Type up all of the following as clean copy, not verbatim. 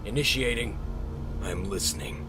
Initiating. I'm listening.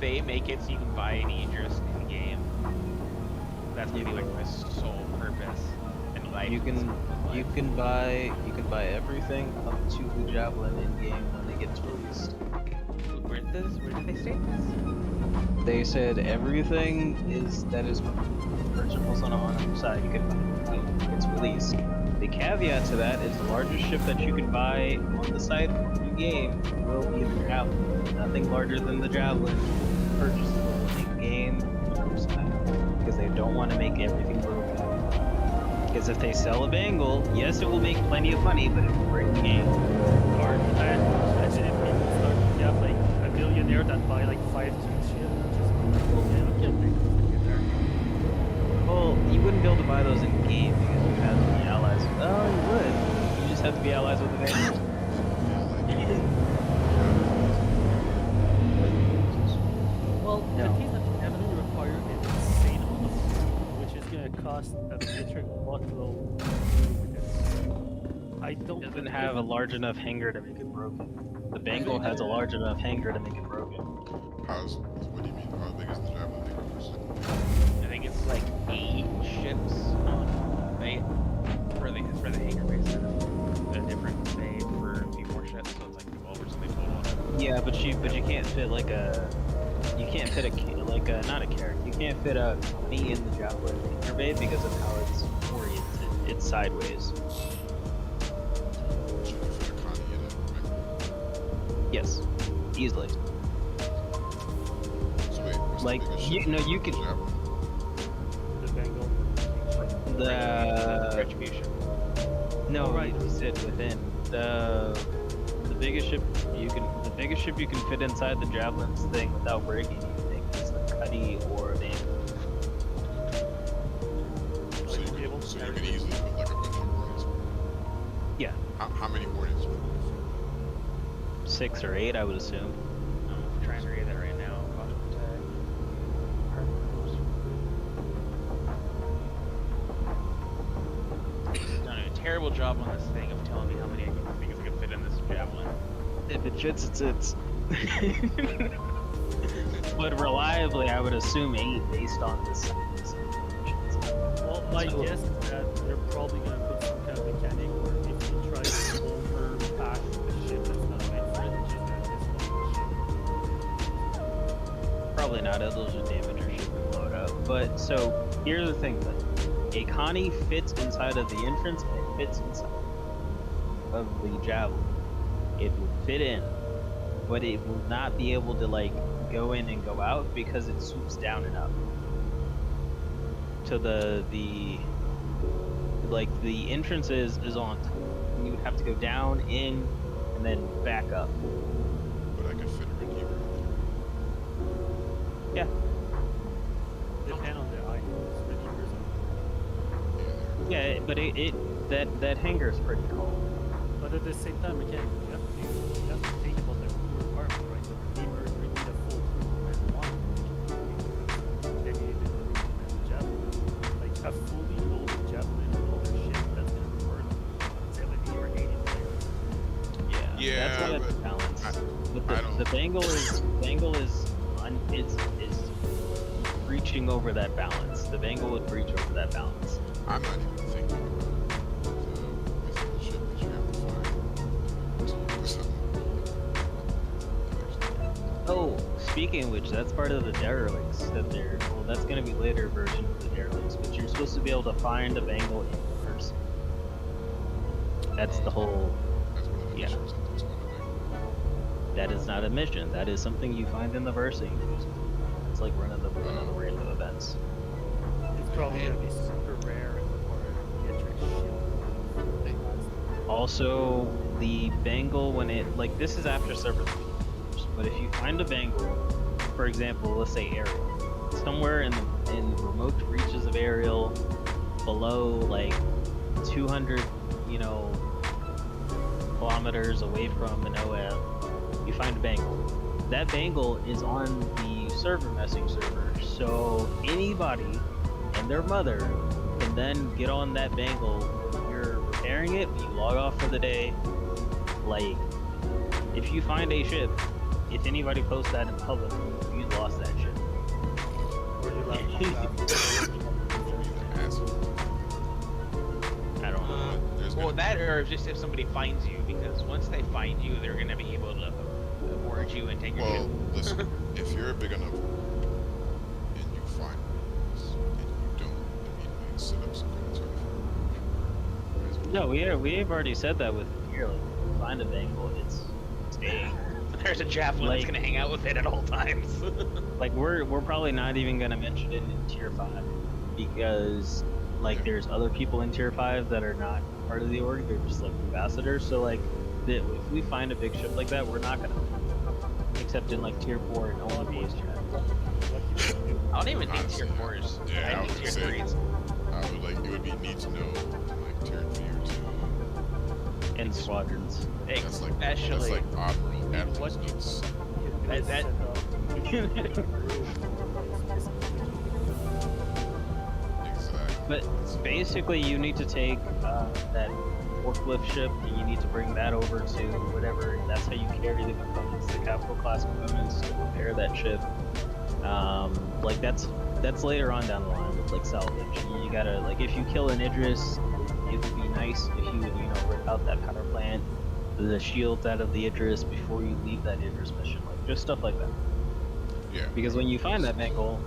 they make it so you can buy an Aegis in game, that's gonna be like my sole purpose in life. You can buy everything up to the Javelin in game when it gets released. Where did they say this? They said everything that is purchasable on our side you can buy when it gets released. The caveat to that is the largest ship that you can buy on the site in game will be the Javelin. Nothing larger than the Javelin purchasable in game on our side, because they don't want to make everything broken. Because if they sell a bangle, yes, it will make plenty of money, but it will break the game. Or imagine if people start to have like a millionaire that buy like 5 shit, just okay, I'll get things there. Well, you wouldn't be able to buy those in game because you have to be allies. Oh, you would. You just have to be allies with the bangle. Well, the case that you definitely require an insane amount of food, which is gonna cost a metric buttload. I don't It doesn't have a large enough hanger to make it broken. The bangle has a large enough hanger to make it broken. What do you mean? How big is the Javelin thing? I think it's like 8 ships on they for the hangar base. They're different made for a few more ships, so it's like 12 or something total. Yeah, but you can't fit like a not a carrot. You can't fit a me in the Javelin hanger bay because of how it's oriented. It's sideways. Yes, easily. So wait, what's Like the biggest you ship? know you could the bangle. the Retribution. no right. you sit within the biggest ship you can fit inside the Javelin's thing without breaking anything is the Cuddy or the So you can easily put like a bunch of hornets. yeah How many hornets? 6 or 8 I would assume. I'm trying to read that right now. Done a terrible job on this thing of telling me how many things I can fit in this javelin. If it fits, it sits. But reliably, I would assume 8 based on this. Well, my guess is that they're probably gonna put some kind of mechanic where if you try to overpack the ship that's not meant for it, it's just gonna discount Probably not, it'll just damage your ship and blow it up. But, so, here's the thing then. A Connie fits inside of the entrance and it fits inside of the Javelin. It will fit in, but it will not be able to, like, go in and go out because it swoops down and up. To the entrance is on top. And you would have to go down, in, and then back up. But I could fit a Redeemer. Yeah. it. Depend on the items, redeemers. Yeah, but that hanger is pretty cool. But at the same time, again, you have to think about the crew requirement, right? The redeemers we need a full crew and one. Then you need the redeemer and the javelin. Like a fully loaded javelin and all their shit, that's gonna burn 70 or 80 players. Yeah, that's why it's but balanced. But I don't- the bangle is reaching over that balance. The bangle would breach over that balance. I'm not even thinking about the mythical ship that you have to find to do something. Oh, speaking of which, that's part of the derelicts that that's gonna be later version of the derelicts, but you're supposed to be able to find a bangle in first. That's the whole. That's one of the Yeah. missions that there's one of them. That is not a mission. That is something you find in the versing. It's like one of the random events. It's probably gonna be super rare and require the shit. Also, the bangle when it this is after several years, but if you find a bangle, for example, let's say Ariel, somewhere in remote reaches of Ariel, below like 200, kilometers away from an OM, you find a bangle. That bangle is on the server message server, so anybody and their mother can then get on that bangle when you're repairing it, when you log off for the day. Like, if you find a ship if anybody posts that in public, you lost that shit. Or you like, I don't know. There's Well, gonna that or just if somebody finds you, because once they find you, they're gonna be able to board you and take your Well, shit. listen, if you're a big enough group and you find this and you don't immediately set up some kind of No, we've already said that with here. Like, if you find a bangle, it's staying. There's a javelin that's Like- gonna hang out with it at all times. Like we're probably not even gonna mention it in tier 5 because like there's other people in tier 5 that are not part of the org. They're just like ambassadors. So like if we find a big ship like that, we're not gonna, except in like tier 4 and only voice chat. I don't even think tier Honestly, 4s. yeah, I I was think tier gonna say- 3s. I would like it would be neat to know like tier 3 or 2. And squadrons. That's like Especially, admiral admiral's What- notes. that- Exactly. But basically, you need to take that forklift ship and you need to bring that over to whatever. That's how you carry the components, the capital class components, to repair that ship. Like that's later on down the line with like salvage. You gotta like if you kill an Idris, it would be nice if you would rip out that power plant, the shields out of the Idris before you leave that Idris mission. Like just stuff like that. Yeah. Because when you find that bangle,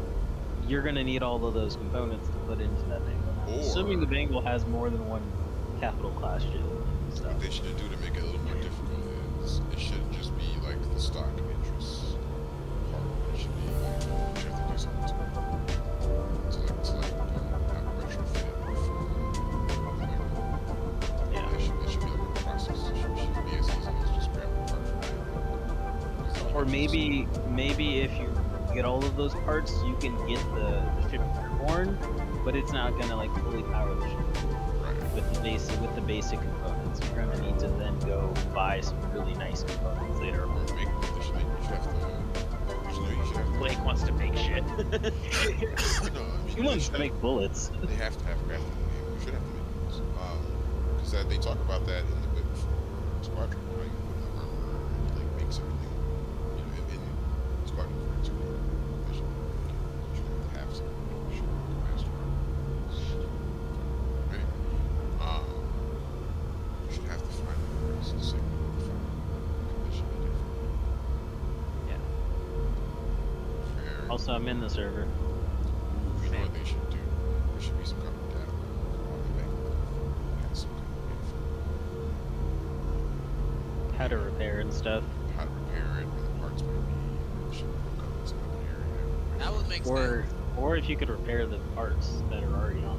you're gonna need all of those components to put into that bangle. Or- Assuming the bangle has more than one capital class shield. So. What they should do to make it a little more difficult is it shouldn't just be like the stock interest part. It should be like you have to do something to not retrofit it before. Yeah. It should be like a process. It shouldn't be as easy as just grab a part from it. Or maybe if you get all of those parts, you can get the ship reborn, but it's not gonna like fully power the ship Right. with the basic components. You're gonna need to then go buy some really nice components later Or on. make you should have to. You should have to. Blake wants to make shit. No, I mean, He wants to make bullets. They have to have crafting. We should have to make those. Because they talk about that in the bit before Squadron, right? When the armor like makes everything, in Squadron 42, they should have some. Should master. Right? You should have to find the parts to say find. They should be different. Yeah. Fair. Also, I'm in the server. You know what they should do? There should be some kind of data on the bank. Has some kind of info. How to repair and stuff. How to repair it, where the parts might be, where it should hook up to another area. That would make Or sense. or if you could repair the parts that are already on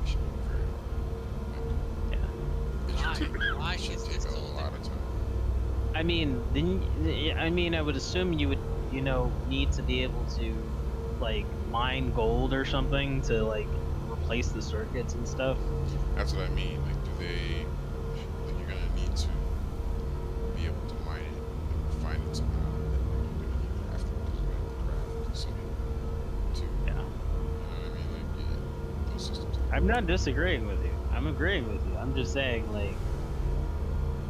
It should be very there. It should take, Why it should is take it a still lot of time. I mean, I would assume you would, need to be able to, like, mine gold or something to, like, replace the circuits and stuff. That's what I mean. Like, do they? Like, you're gonna need to be able to mine it, and find it somehow, and then like, you're gonna need to afterwards craft something to. Yeah. You know what I mean? Like, yeah, those systems. I'm not disagreeing with you. I'm agreeing with you. I'm just saying, like,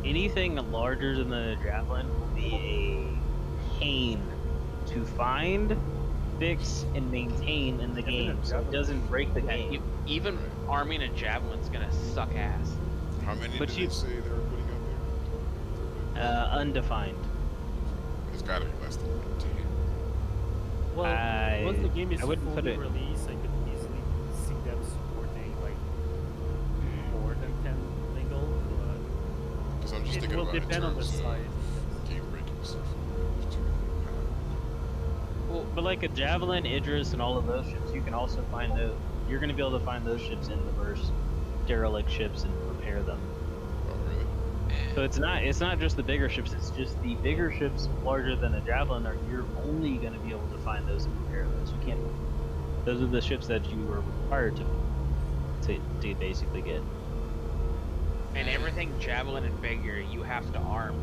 anything larger than the javelin will be a pain to find, fix, and maintain in the game, so it doesn't break the game. Even Right. arming a javelin's gonna suck ass. How many But did you- they say they were putting out there? Undefined. It's gotta be less than 10. Well, I- once the game is I wouldn't put fully it- released, I could easily see them supporting like more than 10 legal, but Because I'm just it thinking will about it in depend on the terms of size. game breaking stuff. There's too many. But like a javelin, Idris, and all of those ships, you can also find those. You're gonna be able to find those ships in the verse, derelict ships, and repair them. Oh, really? So it's not just the bigger ships. It's just the bigger ships larger than a javelin. You're only gonna be able to find those and repair those. You can't. Those are the ships that you were required to basically get. And everything javelin and bigger, you have to arm.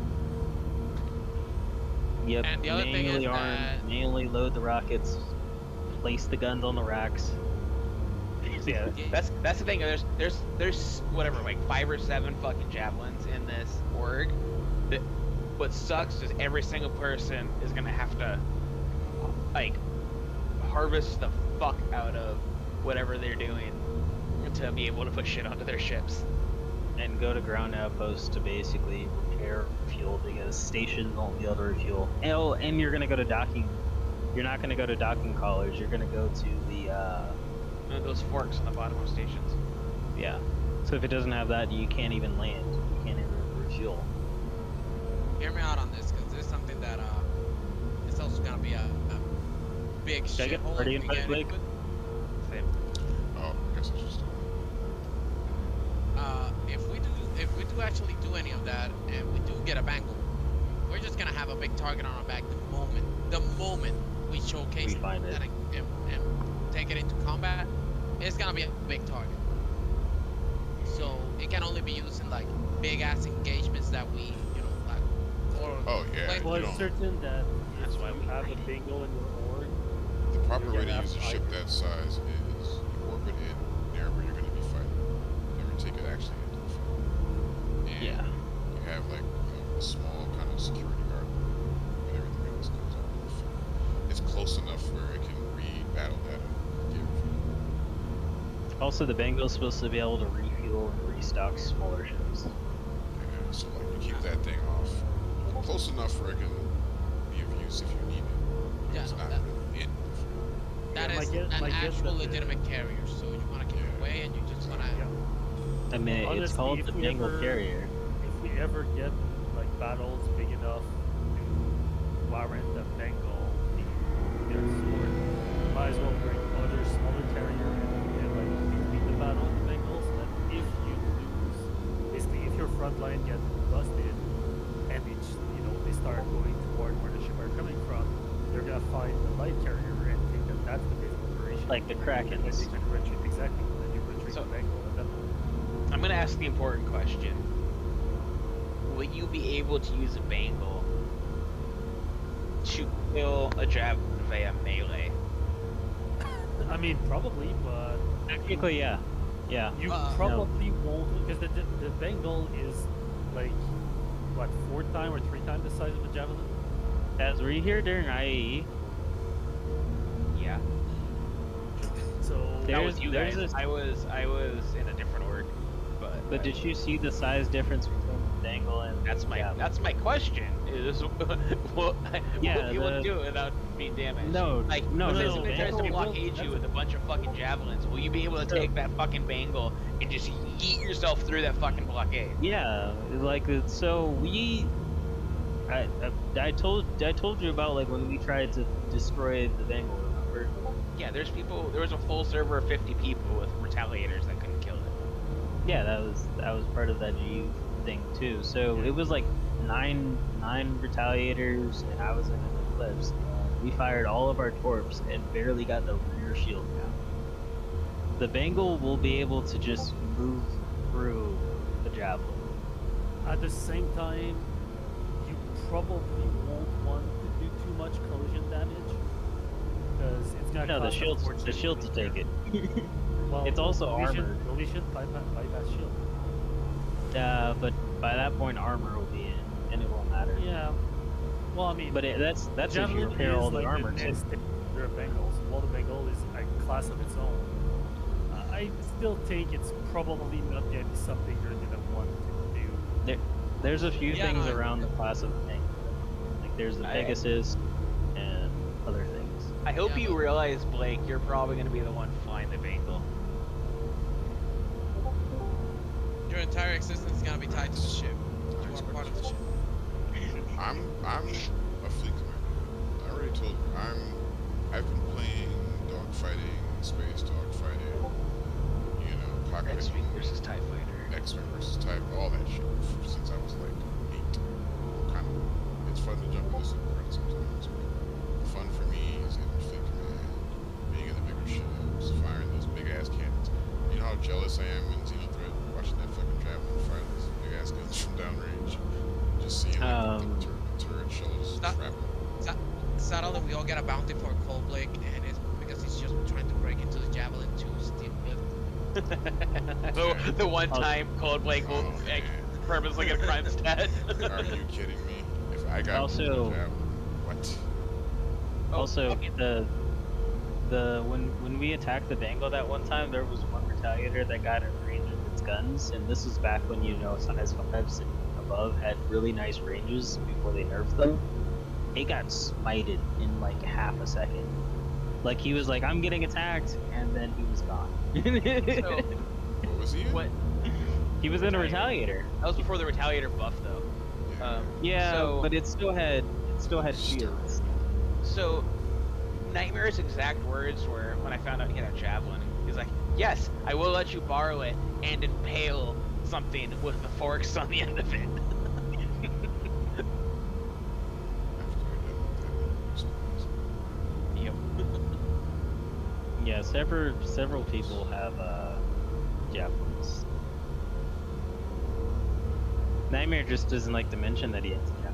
Yep. And the other thing manually is arm, that- manually load the rockets, place the guns on the racks. Yeah. That's the thing. There's whatever, like 5 or 7 fucking javelins in this org. what sucks is every single person is gonna have to like harvest the fuck out of whatever they're doing to be able to put shit onto their ships. And go to ground outposts to basically repair fuel because stations won't be able to refuel. Oh, and you're gonna go to docking. You're not gonna go to docking collars. You're gonna go to the Those forks on the bottom of stations. yeah. So if it doesn't have that, you can't even land. You can't even refuel. Hear me out on this, because there's something that it's also gonna be a big Should I get shithole ready if in we place, get Blake? into it. Same. Oh, I guess I just. If we do actually do any of that, and we do get a bangle, we're just gonna have a big target on our back the moment we showcase We find it. that and take it into combat. It's gonna be a big target. So it can only be used in like big ass engagements that we, like, or Oh yeah. like, You Well, it's don't, certain that That's if why you we have a like it. bingo in your org, the proper you're way gonna to use a have ship either. that size is you orbit in there where you're going to be fighting. Never take it actually into the fight. And Yeah. you have like a small kind of security guard, but everything else goes on. It's close enough where it can read battle data. and give Also, the Bengal's supposed to be able to refuel and restock smaller ships. Yeah, so like you keep that thing off close enough where it can be of use if you need it. Yeah, It's no, not that- really it. that Yeah, is my an guess actual that the- legitimate carrier. So you want to keep it away, and you just want to. yeah. I mean, it's Honestly, called if the we Bengal ever- carrier. If we ever get like battles big enough to warrant the Bengal their sword, might as well bring other smaller carrier and like beat the battle with the Bengals. So that if you lose, basically if your front line gets busted and it's, they start going toward where the ship are coming from, they're gonna find the light carrier and think that that's the base of operation. Like the And then Krakens. you can retreat exactly. Then you retreat So- the Bengal and then I'm gonna ask the important question. Will you be able to use a bangle to kill a javelin via melee? I mean, probably, but Technically, yeah. Yeah. you No. probably won't, because the Bengal is like what 4 times or 3 times the size of a javelin. As were you here during IAE? Yeah. So That There's- was you there's guys. a- I was in a different org, But did you see the size difference between the Bengal and that's my question. Is what Yeah, will you the- do without being damaged? No, Like no, if no, somebody the tries to Bengal blockade will- you with a bunch of fucking javelins, will you be able to take that fucking bangle and just yeet yourself through that fucking blockade? Yeah, like so we. I told you about like when we tried to destroy the Bengal. Remember? Yeah, there was a full server of 50 people with retaliators that couldn't kill it. Yeah, that was part of that GU thing too. So it was like nine retaliators, and I was in an eclipse. We fired all of our torps and barely got the rear shield down. The Bengal will be able to just move through the javelin. at the same time, you probably won't want to do too much collision damage because it's gonna No, the cost a shields fortune to take it. Well, It's also collision- armored. Collision bypass shield. But by that point, armor will be in, and it won't matter. Yeah. Well, I mean, But that's if you Javelin repair is all the like armor the too. next step after a Bengal. So while the Bengal is a class of its own, I still think it's probably not going to be something you're going to want to do. There's a few Yeah, things no, around the class of thing. Like there's the I- Pegasus and other things. I hope Yeah, you but- realize, Blake, you're probably going to be the one flying the bangle. Your entire existence is gonna be tied to the ship. You are part of the ship. I'm a fleet commander. I already told you. I've been playing dogfighting, space dogfighting, cockpit, X-Wing versus TIE Fighter. X-Wing versus Type, all that shit since I was like 8. Kind of, it's fun to jump into Super sometimes, but the fun for me is in fleet command, being in the bigger ships, firing those big ass cannons. You know how jealous I am in Xenothreat, watching that fucking javelin fire those big ass guns from downrange, just seeing like the turret shells That- shrapnel. Sadly, we all get a bounty for Cold Blake, and it's because he's just trying to break into the javelin to steal it. The one time Cold Blake will Oh, man. purposely get a crime stat. Are you kidding me? I got Also- what? Oh, Also, okay. when we attacked the Dango that one time, there was one retaliator that got in range of its guns, and this was back when size 5s and above had really nice ranges before they nerfed them. It got smited in like half a second. Like he was like, "I'm getting attacked," and then he was gone. So, What was he in? what? He was in a Retaliator. retaliator. That was before the Retaliator buff, though. Yeah, so, but it still had shields. So, Nightmare's exact words were, when I found out he had a javelin, he was like, "Yes, I will let you borrow it and impale something with the forks on the end of it." After you're done with that, Yep. Yeah, several people have javelins. Nightmare just doesn't like to mention that he has a javelin.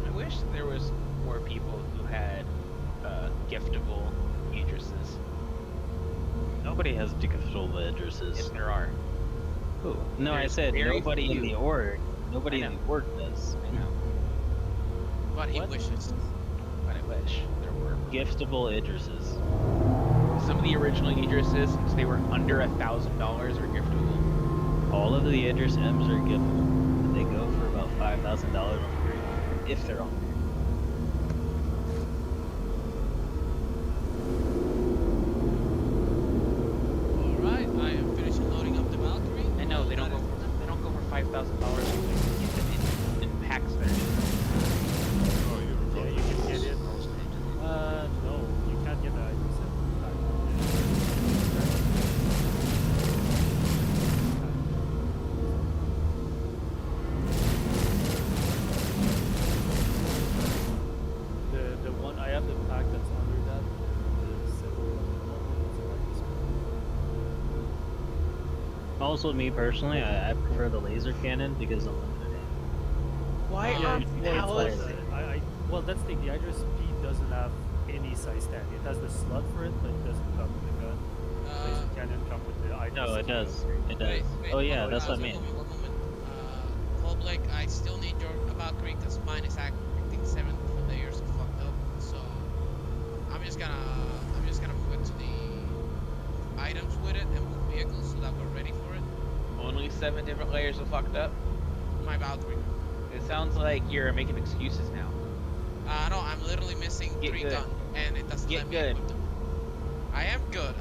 I wish there was more people who had giftable Idrises. Nobody has giftable addresses. If there are. Who? No, I There's said very nobody in few. the org. Nobody I in know. the org does. I know. But he What? wishes. But I wish there were. Giftable addresses. Some of the original Idrises, since they were under $1,000, are giftable. All of the Idris M's are giftable. And they go for about $5,000 on the grade, if they're on there. Alright, I am finishing loading up the Valkyrie. I know they don't go for $5,000. You get them in packs there. oh, you have a Yeah, you can get it. I was going to. No, you can't get the item set. The one I have the pack that's under that. The 711. Also, me personally, I prefer the laser cannon because of limited ammo. Why Yeah, are well, it's palace? like- well, that's the thing. The Idris Speed doesn't have any size stand. It has the slot for it, but it doesn't come with the gun. Laser cannon come with the Idris. No, it does. It does. Wait, Oh yeah, one that's what I moment, mean. One moment. Public, I still need your Valkyrie because mine is acting 7 layers of fucked up. So I'm just gonna move it to the items with it and move vehicles so that we're ready for it. Only 7 different layers of fucked up. My Valkyrie. It sounds like you're making excuses now. No, I'm literally missing Get 3 good. gun and it doesn't Get let me good. equip them. I am good.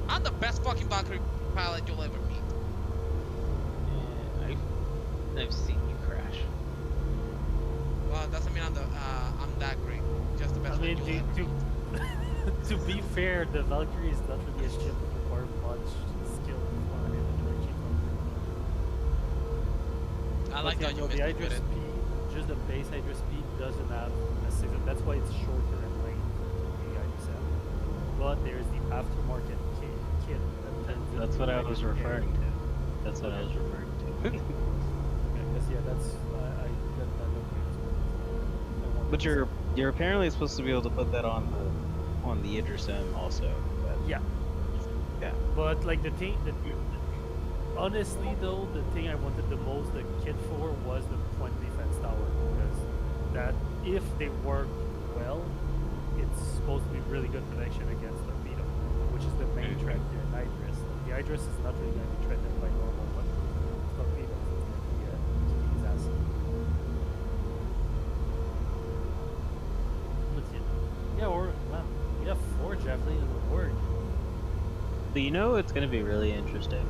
I'm the best fucking Valkyrie pilot you'll ever meet. I've seen you crash. Well, it doesn't mean I'm that great. Just the I best mean, one you'll ever meet. to be fair, the Valkyrie is not really a ship that requires much skill to fly in the direction. I like But how yeah, you no, the missed Idris it. Speed, just the base Idris Speed doesn't have a season. That's why it's shorter in length than the Idris M. But there's the aftermarket kit. That's what I was referring to. That's what I was referring to. Because yeah, that's I that But you're apparently supposed to be able to put that on the Idris M also. But yeah. yeah. But like the thing, honestly though, the thing I wanted the most the kit for was the point defense tower, because that if they work well, it's supposed to be really good protection against torpedo, which is the main threat to the Idris. The Idris is not really going to be threatened by normal weapons. Torpedoes is going to be kicking his ass. But yeah, or man, you have 4 javelin in the word. But you know what's going to be really interesting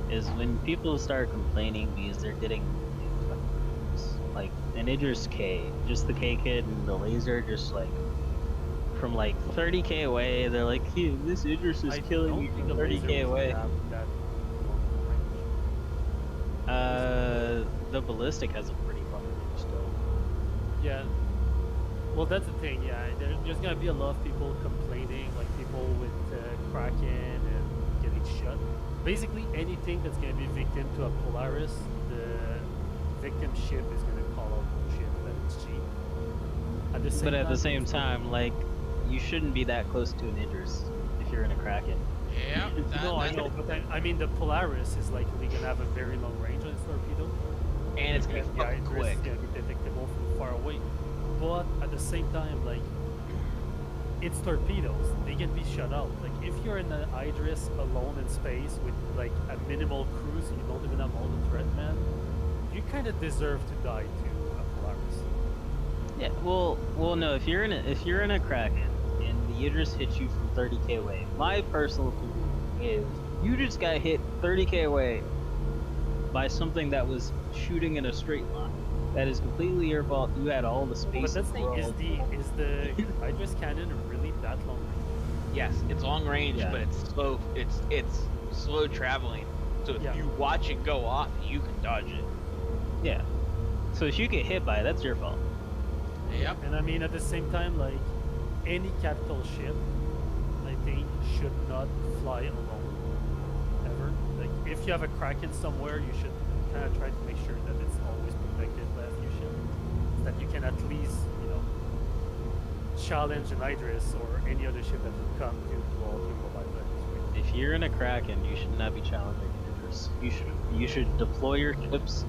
is when people start complaining because they're getting like an Idris K, just the K kid and the laser, just like from like 30k away. They're like, "Hey, this Idris is killing me from 30k away." The ballistic has a pretty fun range still. Yeah. Well, that's the thing. Yeah, there's gonna be a lot of people complaining, like people with Kraken and getting shot. Basically, anything that's gonna be victim to a Polaris, the victim ship is gonna call out bullshit that it's cheap. But at the same time, like, you shouldn't be that close to an Idris if you're in a Kraken. Yeah. No, I know, but I mean the Polaris is likely gonna have a very long range on its torpedo. And it's gonna be because the fucking Idris quick. is gonna be detectable from far away. But at the same time, like, it's torpedoes. They can be shut out. Like, if you're in an Idris alone in space with like a minimal crew, so you don't even have all the threat, man, you kind of deserve to die to a Polaris. Yeah, well, no. If you're in a Kraken and the Idris hits you from 30k away, my personal opinion is you just got hit 30k away by something that was shooting in a straight line. That is completely your fault. You had all the space. But that's in the the thing, world. is the Idris cannon really that long range? Yes, it's long range, Yeah. but it's slow. It's slow traveling. So if Yeah. you watch it go off, you can dodge it. Yeah. So if you get hit by it, that's your fault. Yep. And I mean, at the same time, like, any capital ship, I think, should not fly alone. Ever. Like, if you have a Kraken somewhere, you should kind of try to make sure that it's always protected by a few ships. That you can at least, you know, challenge an Idris or any other ship that would come to blow up your mobile weapons. If you're in a Kraken, you should not be challenging Idris. You should deploy your ships,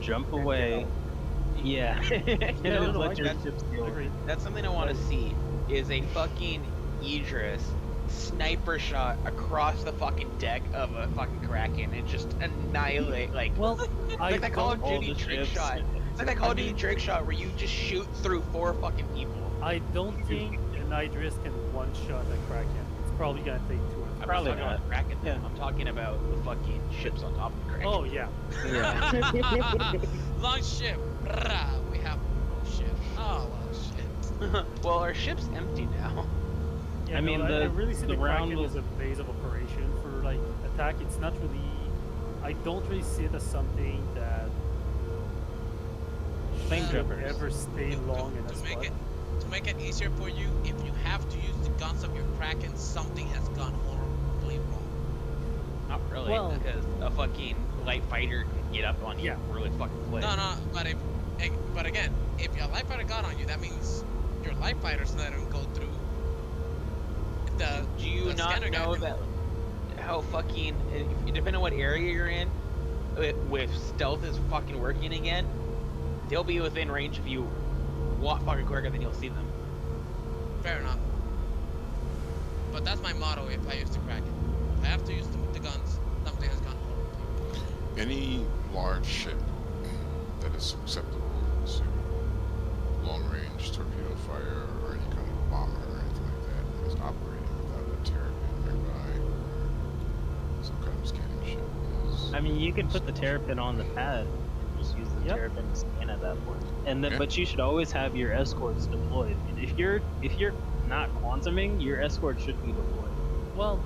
jump And away. get out. Yeah. and No, just no, let I your get- ships deal. Agreed. That's something I want to see. Is a fucking Idris sniper shot across the fucking deck of a fucking Kraken and just annihilate like. Well, It's I like that Call of all Duty the trick ships. shot. It's like that Call of Duty trick shot where you just shoot through 4 fucking people. I don't think an Idris can one-shot a Kraken. It's probably gonna take 2 or 3. I'm Probably not talking about not. Kraken. Yeah. I'm talking about the fucking ships on top of the Kraken. Oh yeah. Yeah. Long ship. Brah, we have no ship. Oh well, shit. Well, our ship's empty now. Yeah, I mean, I the- really see the the round Kraken was- as a base of operation for like attack. It's not really. I don't really see it as something that Flame should jumpers. ever stay long in a to make spot. it to make it easier for you, if you have to use the guns of your Kraken, something has gone horribly wrong. Not really, Well- because a fucking light fighter can get up on you Yeah. really fucking quick. No, but again, if your light fighter got on you, that means your light fighter's not gonna go through the. Do you the not scanner know gun. that how fucking depending on what area you're in, with stealth is fucking working again, they'll be within range of you a lot fucking quicker than you'll see them. Fair enough. But that's my motto if I use the Kraken. If I have to use the guns, something has gone horribly. Any large ship that is susceptible to long-range torpedo fire or any kind of bomber or anything like that is operating without a terrapin nearby or some kind of scanning ship is. I mean, you can put the terrapin on the pad and just use the Yep. terrapin to scan at that point. And then, Okay. but you should always have your escorts deployed. And if you're not quantuming, your escort should be deployed. Well,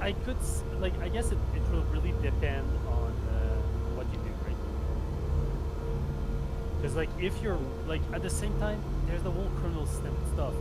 I could like I guess it will really depend on what you do, right? Because like if you're like at the same time, there's the whole criminal stuff.